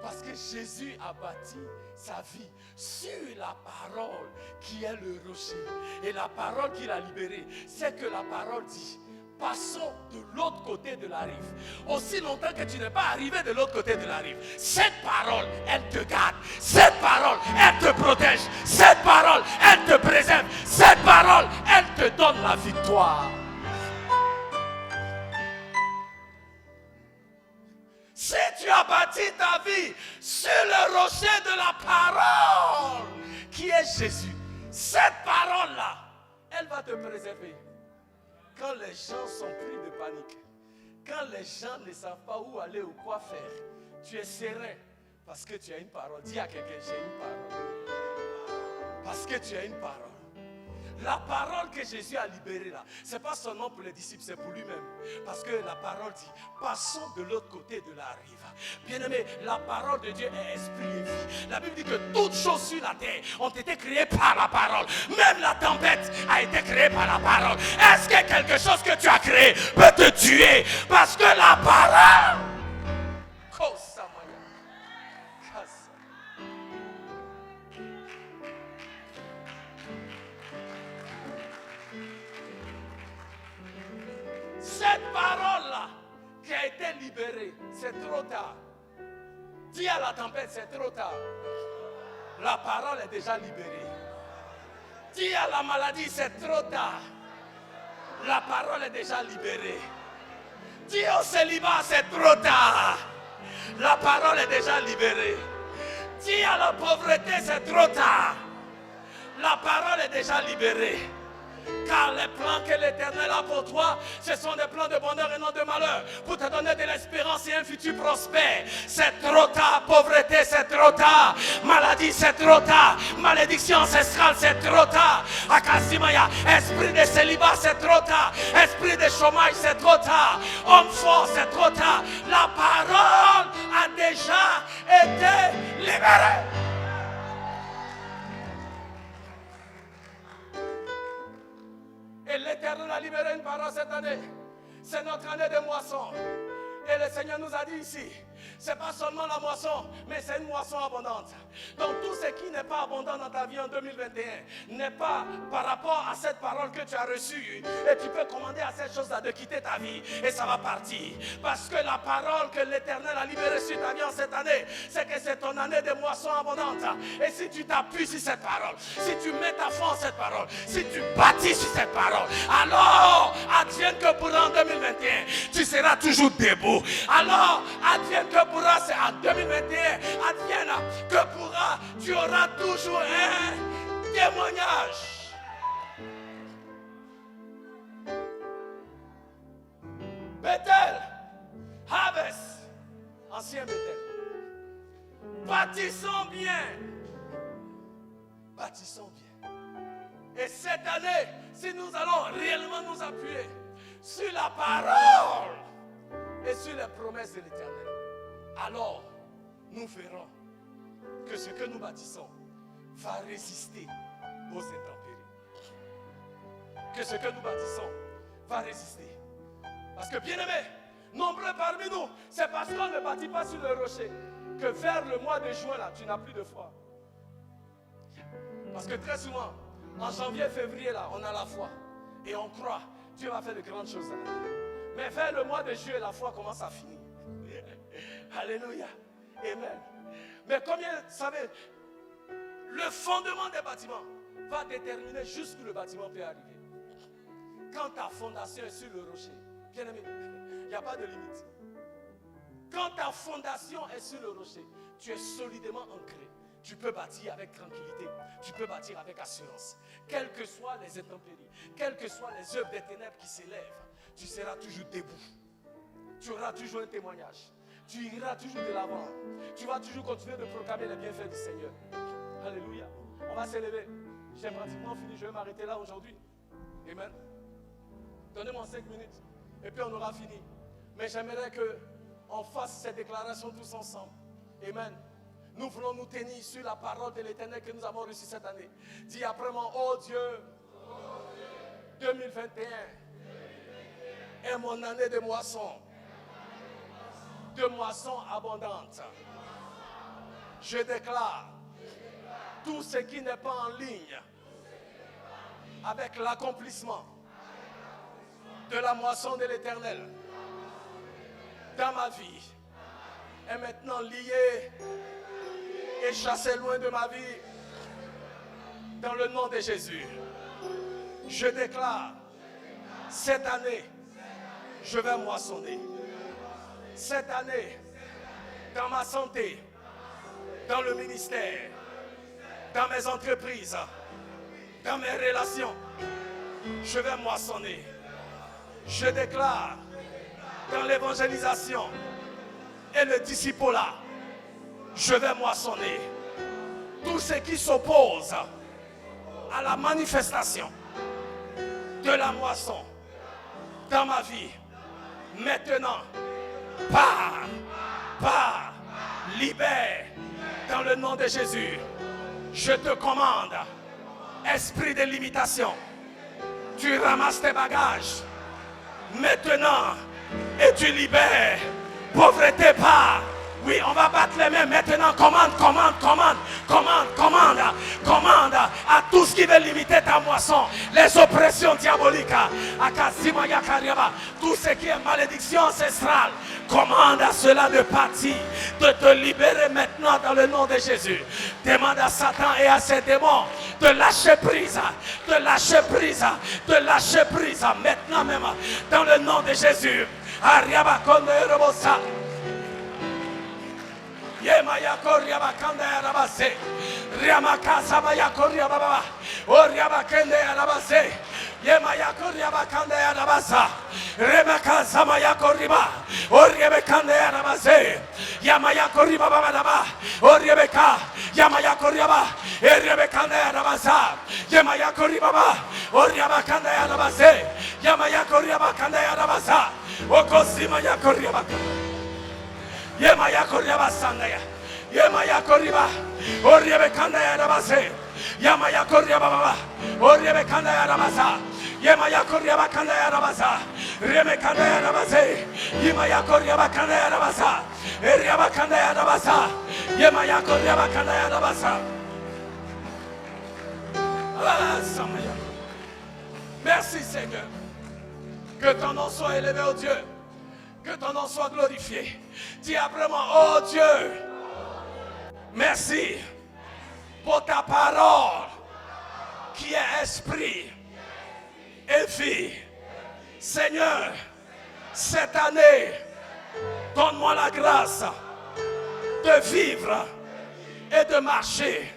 Parce que Jésus a bâti sa vie sur la parole qui est le rocher. Et la parole qu'il a libérée, c'est que la parole dit, passons de l'autre côté de la rive. Aussi longtemps que tu n'es pas arrivé de l'autre côté de la rive, cette parole, elle te garde. Cette parole, elle te protège. Cette parole, elle te préserve. Cette parole, elle te donne la victoire. Si tu as bâti ta vie sur le rocher de la parole, qui est Jésus, cette parole-là, elle va te préserver. Quand les gens sont pris de panique, quand les gens ne savent pas où aller ou quoi faire, tu es serein parce que tu as une parole. Dis à quelqu'un, j'ai une parole. Parce que tu as une parole. La parole que Jésus a libérée là, ce n'est pas seulement pour les disciples, c'est pour lui-même. Parce que la parole dit, passons de l'autre côté de la rive. Bien-aimé, la parole de Dieu est esprit et vie. La Bible dit que toutes choses sur la terre ont été créées par la parole. Même la tempête a été créée par la parole. Est-ce que quelque chose que tu as créé peut te tuer? Parce que la parole... Cette parole-là qui a été libérée, c'est trop tard. Dis à la tempête, c'est trop tard. La parole est déjà libérée. Dis à la maladie, c'est trop tard. La parole est déjà libérée. Dis au célibat, c'est trop tard. La parole est déjà libérée. Dis à la pauvreté, c'est trop tard. La parole est déjà libérée. Car les plans que l'Éternel a pour toi, ce sont des plans de bonheur et non de malheur, pour te donner de l'espérance et un futur prospère. C'est trop tard, pauvreté, c'est trop tard. Maladie, c'est trop tard. Malédiction ancestrale, c'est trop tard. Akasimaya, esprit de célibat, c'est trop tard. Esprit de chômage, c'est trop tard. Homme fort, c'est trop tard. La parole a déjà été libérée. Et l'Éternel a libéré une parole cette année. C'est notre année de moisson. Et le Seigneur nous a dit ici, c'est pas seulement la moisson, mais c'est une moisson abondante. Donc tout ce qui n'est pas abondant dans ta vie en 2021 n'est pas par rapport à cette parole que tu as reçue. Et tu peux commander à cette chose-là de quitter ta vie et ça va partir. Parce que la parole que l'Éternel a libérée sur ta vie en cette année, c'est que c'est ton année de moisson abondante. Et si tu t'appuies sur cette parole, si tu mets ta foi en cette parole, si tu bâtis sur cette parole, alors advienne que pourra en 2021, tu seras toujours debout. Alors advienne que pourra, c'est en 2021, advienne que pourra, tu auras toujours un témoignage. Bethel, Harvest, ancien Bethel. Bâtissons bien. Bâtissons bien. Et cette année, si nous allons réellement nous appuyer sur la parole et sur les promesses de l'Éternel, alors nous verrons que ce que nous bâtissons va résister aux intempéries. Que ce que nous bâtissons va résister. Parce que bien aimé, nombreux parmi nous, c'est parce qu'on ne bâtit pas sur le rocher que vers le mois de juin là, tu n'as plus de foi. Parce que très souvent, en janvier, février là, on a la foi et on croit Dieu va faire de grandes choses. Mais vers le mois de juillet, la foi commence à finir. Alléluia. Amen. Mais combien, vous savez, le fondement des bâtiments va déterminer jusqu'où le bâtiment peut arriver. Quand ta fondation est sur le rocher, bien aimé, il n'y a pas de limite. Quand ta fondation est sur le rocher, tu es solidement ancré. Tu peux bâtir avec tranquillité. Tu peux bâtir avec assurance. Quelles que soient les intempéries, quelles que soient les œuvres des ténèbres qui s'élèvent, tu seras toujours debout. Tu auras toujours un témoignage. Tu iras toujours de l'avant. Tu vas toujours continuer de proclamer les bienfaits du Seigneur. Alléluia. On va s'élever. J'ai pratiquement fini. Je vais m'arrêter là aujourd'hui. Amen. Donnez-moi 5 minutes. Et puis on aura fini. Mais j'aimerais qu'on fasse ces déclarations tous ensemble. Amen. Nous voulons nous tenir sur la parole de l'Éternel que nous avons reçue cette année. Dis après moi, oh Dieu, 2021 est mon année de moisson. De moisson abondante. Je déclare tout ce qui n'est pas en ligne avec l'accomplissement de la moisson de l'Éternel dans ma vie est maintenant lié et chassé loin de ma vie dans le nom de Jésus. Je déclare cette année je vais moissonner. Cette année dans ma santé, dans le ministère, dans mes entreprises, dans mes relations, je vais moissonner. Je déclare dans l'évangélisation et le discipulat, je vais moissonner. Tout ce qui s'oppose à la manifestation de la moisson dans ma vie, maintenant, pars, libère dans le nom de Jésus. Je te commande, esprit de limitation, tu ramasses tes bagages maintenant et tu libères. Pauvreté part. Oui, on va battre les mains maintenant. Commande à tout ce qui veut limiter ta moisson. Les oppressions diaboliques. Tout ce qui est malédiction ancestrale. Commande à cela de partir, de te libérer maintenant dans le nom de Jésus. Demande à Satan et à ses démons de lâcher prise. Maintenant même dans le nom de Jésus. Yemaya koria bakanda arabase, Riamakasa maya koria baba, Oria bakende arabase, Yemaya koria bakanda arabasa, Remakasa maya koriba, Oria bekande arabase, Yamaya koriba baba baba, Oria beka, Yamaya koriba, Eria bekande arabasa, Yemaya koriba baba, Oria bakanda arabase, Yamaya koria bakanda arabasa, Okosima ya koria bakanda. Yemaya koriba sandaya, Yemaya koriba, Oriebe kandaya rabase, Yamaya koriba baba, Oriebe kandaya rabasa, Yemaya koriba kandaya rabasa, Reme kandaya rabase, Yemaya koriba kandaya rabasa, Eriaba kandaya rabasa, Yemaya koriba kandaya rabasa. Ah, Samaya. Merci Seigneur, que ton nom soit élevé au Dieu. Que ton nom soit glorifié. Dis après moi, oh Dieu, merci pour ta parole qui est esprit et vie. Seigneur, cette année, donne-moi la grâce de vivre et de marcher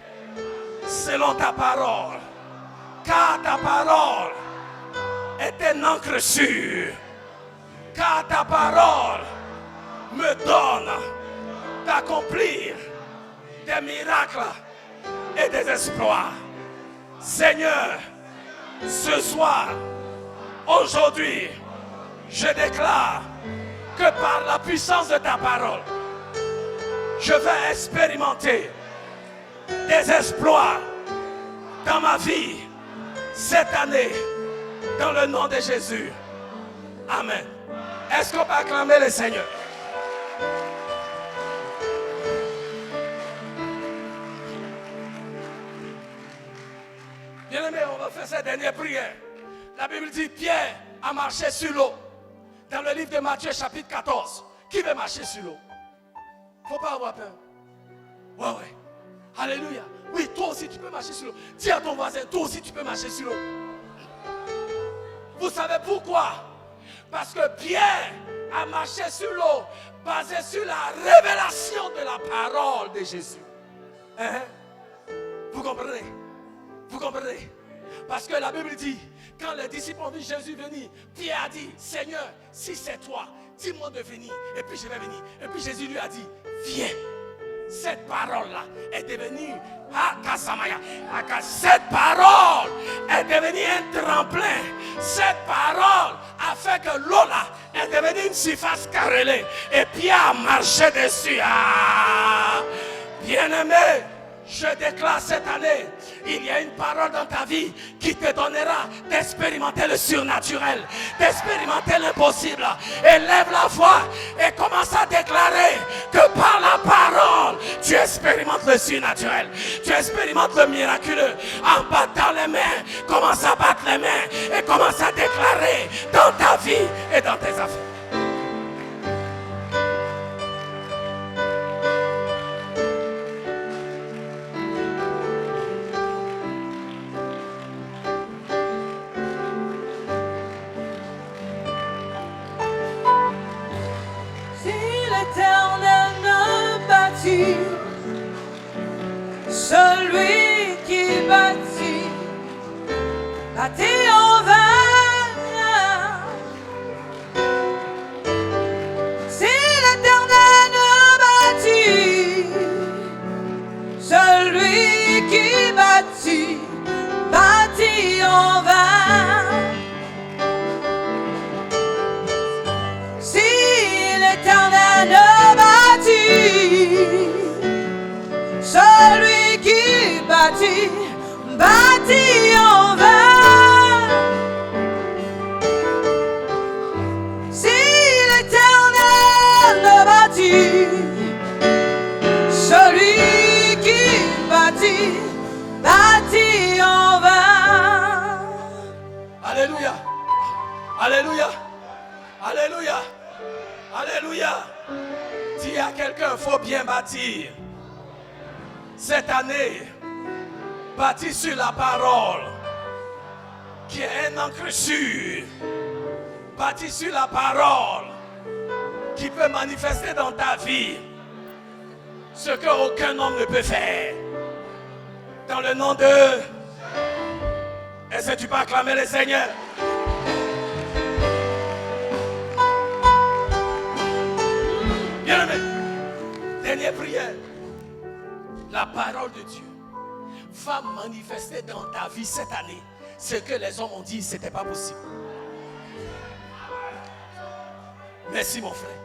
selon ta parole. Car ta parole est un encre sûre. Car ta parole me donne d'accomplir des miracles et des exploits. Seigneur, ce soir, aujourd'hui, je déclare que par la puissance de ta parole, je vais expérimenter des exploits dans ma vie cette année, dans le nom de Jésus. Amen. Est-ce qu'on peut acclamer le Seigneur? Bien aimé, on va faire cette dernière prière. La Bible dit Pierre a marché sur l'eau. Dans le livre de Matthieu chapitre 14. Qui veut marcher sur l'eau? Il ne faut pas avoir peur. Ouais. Alléluia. Oui, toi aussi tu peux marcher sur l'eau. Dis à ton voisin, toi aussi tu peux marcher sur l'eau. Vous savez pourquoi? Parce que Pierre à marcher sur l'eau, basé sur la révélation de la parole de Jésus. Hein? Vous comprenez? Vous comprenez? Parce que la Bible dit, quand les disciples ont vu Jésus venir, Pierre a dit, Seigneur, si c'est toi, dis-moi de venir, et puis je vais venir. Et puis Jésus lui a dit, viens. Cette parole-là est devenue, cette parole est devenue un tremplin. Cette parole a fait que l'eau là est devenue une surface carrelée. Et Pierre a marché dessus. Ah, bien-aimé, je déclare cette année, il y a une parole dans ta vie qui te donnera d'expérimenter le surnaturel, d'expérimenter l'impossible. Élève la voix et commence à déclarer que par la parole, tu expérimentes le surnaturel, tu expérimentes le miraculeux. En battant les mains, commence à battre les mains et commence à déclarer dans ta vie et dans tes affaires. Celui qui bâtit, bâtit en vain. Si l'Éternel bâtit, celui qui bâtit, bâtit en vain. Si l'Éternel bâtit, celui qui bâtit, bâtit en vain. Si l'Éternel bâtit, celui qui bâtit, bâtit en vain. Alléluia, alléluia, alléluia, alléluia. Dis à quelqu'un, il faut bien bâtir. Cette année, bâti sur la parole, qui est un encre sûr, bâti sur la parole, qui peut manifester dans ta vie ce qu'aucun homme ne peut faire. Dans le nom de... Est-ce que tu peux acclamer le Seigneur? Bien-aimé, dernière prière. La parole de Dieu va manifester dans ta vie cette année ce que les hommes ont dit, ce n'était pas possible. Merci mon frère.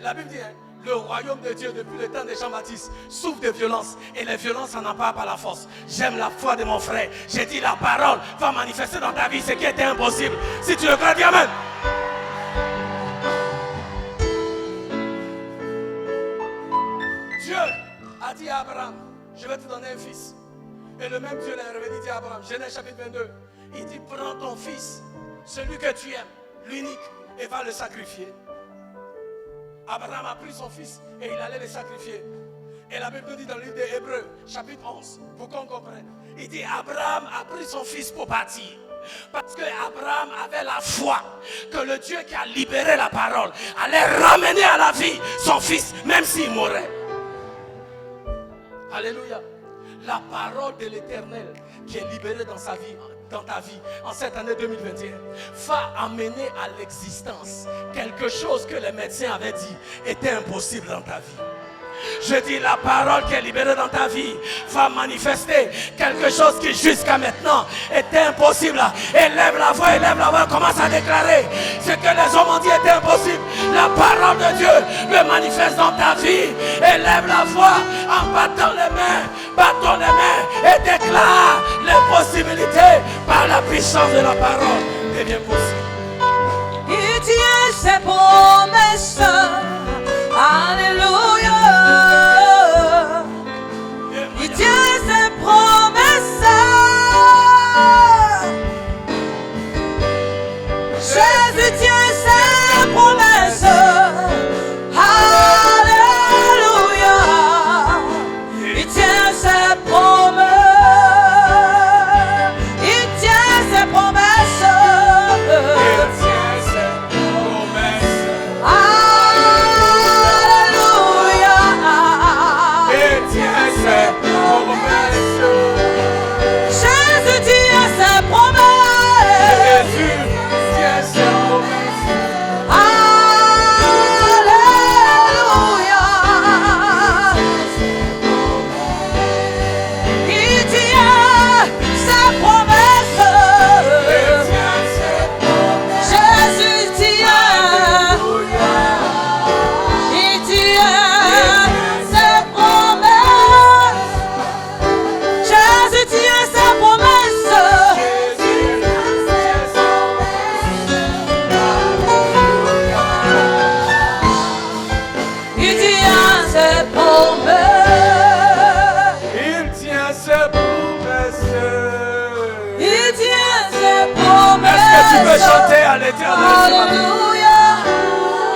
La Bible dit, hein, le royaume de Dieu depuis le temps de Jean-Baptiste souffre de violence et les violences en emparent par la force. J'aime la foi de mon frère. J'ai dit la parole va manifester dans ta vie ce qui était impossible. Si tu le crois, dis amen. Dieu a dit à Abraham, je vais te donner un fils. Et le même Dieu l'a revenu dit à Abraham, Genèse chapitre 22, il dit, prends ton fils, celui que tu aimes, l'unique, et va le sacrifier. Abraham a pris son fils et il allait le sacrifier. Et la Bible dit dans le livre des Hébreux, chapitre 11, pour qu'on comprenne, il dit, Abraham a pris son fils pour bâtir. Parce que Abraham avait la foi que le Dieu qui a libéré la parole allait ramener à la vie son fils, même s'il mourait. Alléluia. La parole de l'Éternel qui est libérée dans sa vie, dans ta vie, en cette année 2021, va amener à l'existence quelque chose que les médecins avaient dit était impossible dans ta vie. Je dis la parole qui est libérée dans ta vie va manifester quelque chose qui jusqu'à maintenant était impossible. Élève la voix, commence à déclarer ce que les hommes ont dit était impossible. La parole de Dieu le manifeste dans ta vie. Élève la voix en battant les mains, battons les mains et déclare les possibilités par la puissance de la parole devient possible. Il tient ses promesses. Alléluia. Il tient ses promesses. Jésus tient ses promesses. Alléluia. Il tient ses promesses. Il tient ses promesses. tient ses promesses. Il tient ses promesses. Il tient ses promesses. Est-ce que tu veux chanter à l'Éternel ce matin? Alléluia.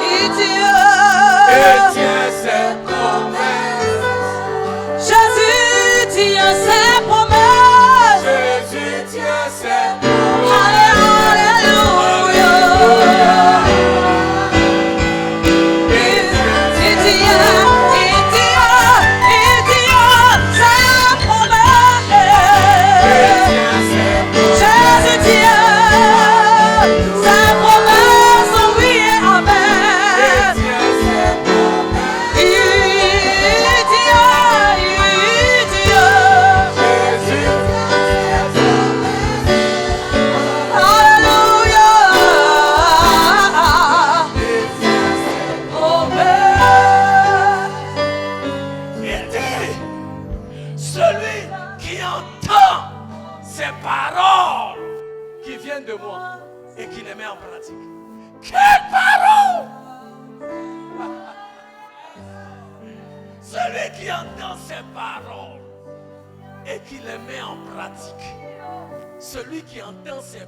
Il tient ses promesses. Jésus tient ses promesses. Jésus tient ses promesses. Alléluia. Il tient ses promesses. Jésus tient ses promesses, oui et amen. Il dit, celui qui entend ces paroles qui viennent de moi et qui les met en pratique. Quelle parole! Celui qui entend ces paroles et qui les met en pratique. Celui qui entend ces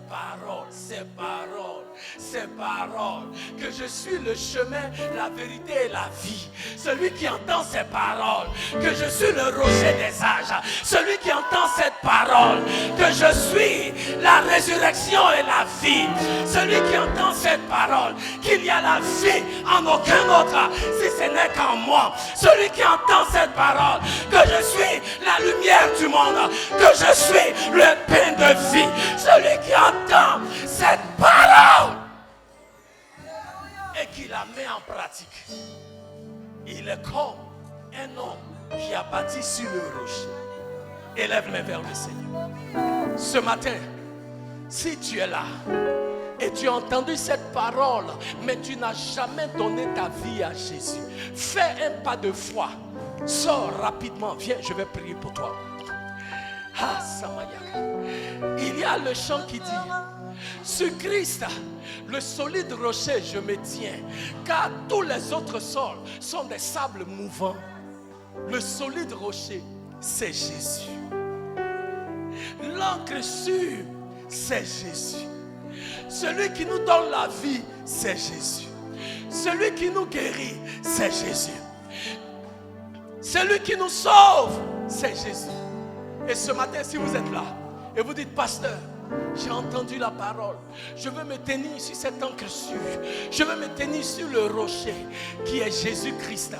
paroles, que je suis le chemin, la vérité et la vie. Celui qui entend ces paroles, que je suis le rocher des âges. Celui qui entend cette parole, que je suis la résurrection et la vie. Celui qui entend cette parole, qu'il y a la vie en aucun autre, si ce n'est qu'en moi. Celui qui entend cette parole, que je suis la lumière du monde, que je suis le pain de vie. Celui qui entend cette parole et qui la met en pratique, il est comme un homme qui a bâti sur le rocher. Élève les vers le Seigneur. Ce matin, si tu es là et tu as entendu cette parole, mais tu n'as jamais donné ta vie à Jésus, fais un pas de foi. Sors rapidement, viens, je vais prier pour toi. Ah, Samayaka. Il y a le chant qui dit: sur Christ, le solide rocher, je me tiens, car tous les autres sols sont des sables mouvants. Le solide rocher, c'est Jésus. L'encre sûre, c'est Jésus. Celui qui nous donne la vie, c'est Jésus. Celui qui nous guérit, c'est Jésus. Celui qui nous sauve, c'est Jésus. Et ce matin, si vous êtes là et vous dites: pasteur, j'ai entendu la parole, je veux me tenir sur cette encre sûre, je veux me tenir sur le rocher qui est Jésus-Christ,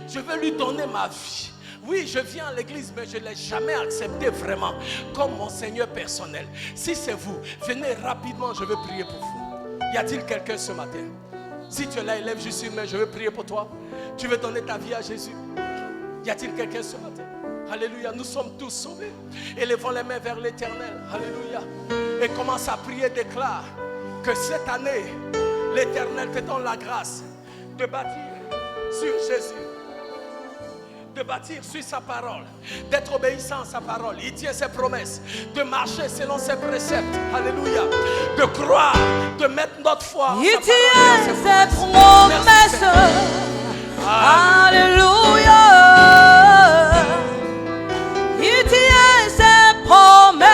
je veux lui donner ma vie. Oui, je viens à l'église, mais je ne l'ai jamais accepté vraiment comme mon Seigneur personnel. Si c'est vous, venez rapidement, je veux prier pour vous. Y a-t-il quelqu'un ce matin? Si tu es là, élève juste une main, je veux prier pour toi. Tu veux donner ta vie à Jésus? Y a-t-il quelqu'un ce matin? Alléluia, nous sommes tous sauvés. Élevons les mains vers l'Éternel. Alléluia. Et commence à prier, déclare que cette année, l'Éternel te donne la grâce de bâtir sur Jésus, de bâtir sur sa parole, d'être obéissant à sa parole. Il tient ses promesses, de marcher selon ses préceptes. Alléluia. De croire, de mettre notre foi en Il sa tient parole. ses promesses. Alléluia. Il tient ses promesses.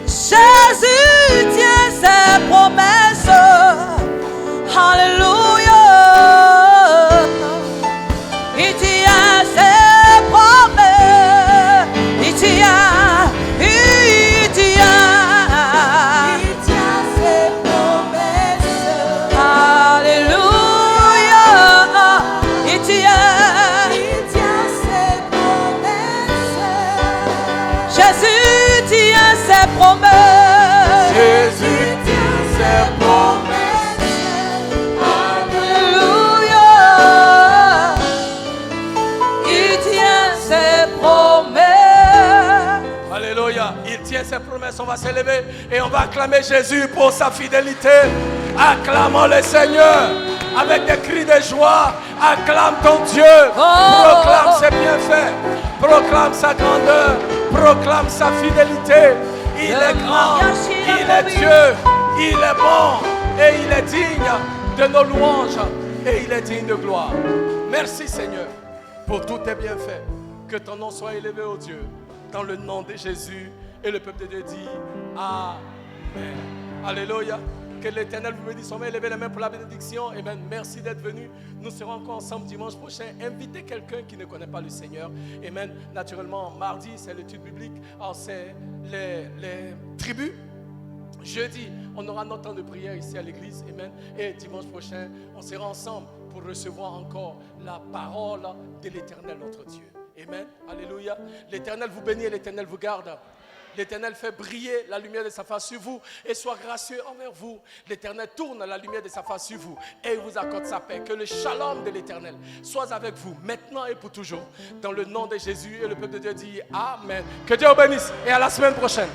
Jésus tient ses promesses. Alléluia. Il tient ses promesses. Il tient ses promesses. Alléluia. Il tient ses promesses. Jésus tient ses promesses. Jésus tient ses promesses. Alléluia. Il tient ses promesses. Alléluia. Il tient ses promesses. On va s'élever et on va acclamer Jésus pour sa fidélité. Acclamons le Seigneur avec des cris de joie. Acclame ton Dieu. Proclame ses bienfaits. Proclame sa grandeur. Proclame sa fidélité. Il est grand. Il est Dieu. Il est bon. et il est digne de nos louanges et il est digne de gloire. Merci Seigneur pour tous tes bienfaits. Que ton nom soit élevé, ô Dieu, dans le nom de Jésus. Et le peuple de Dieu dit Amen. Alléluia. Que l'Éternel vous bénisse. On va élever les mains pour la bénédiction. Amen. Merci d'être venu. Nous serons encore ensemble dimanche prochain. Invitez quelqu'un qui ne connaît pas le Seigneur. Amen. Naturellement, mardi, c'est l'étude biblique. Alors, c'est les tribus. Jeudi, on aura notre temps de prière ici à l'église. Amen. Et dimanche prochain, on sera ensemble pour recevoir encore la parole de l'Éternel, notre Dieu. Amen. Alléluia. L'Éternel vous bénit et l'Éternel vous garde. L'Éternel fait briller la lumière de sa face sur vous et soit gracieux envers vous. L'Éternel tourne la lumière de sa face sur vous et il vous accorde sa paix. Que le shalom de l'Éternel soit avec vous maintenant et pour toujours. Dans le nom de Jésus, et le peuple de Dieu dit Amen. Que Dieu vous bénisse et à la semaine prochaine.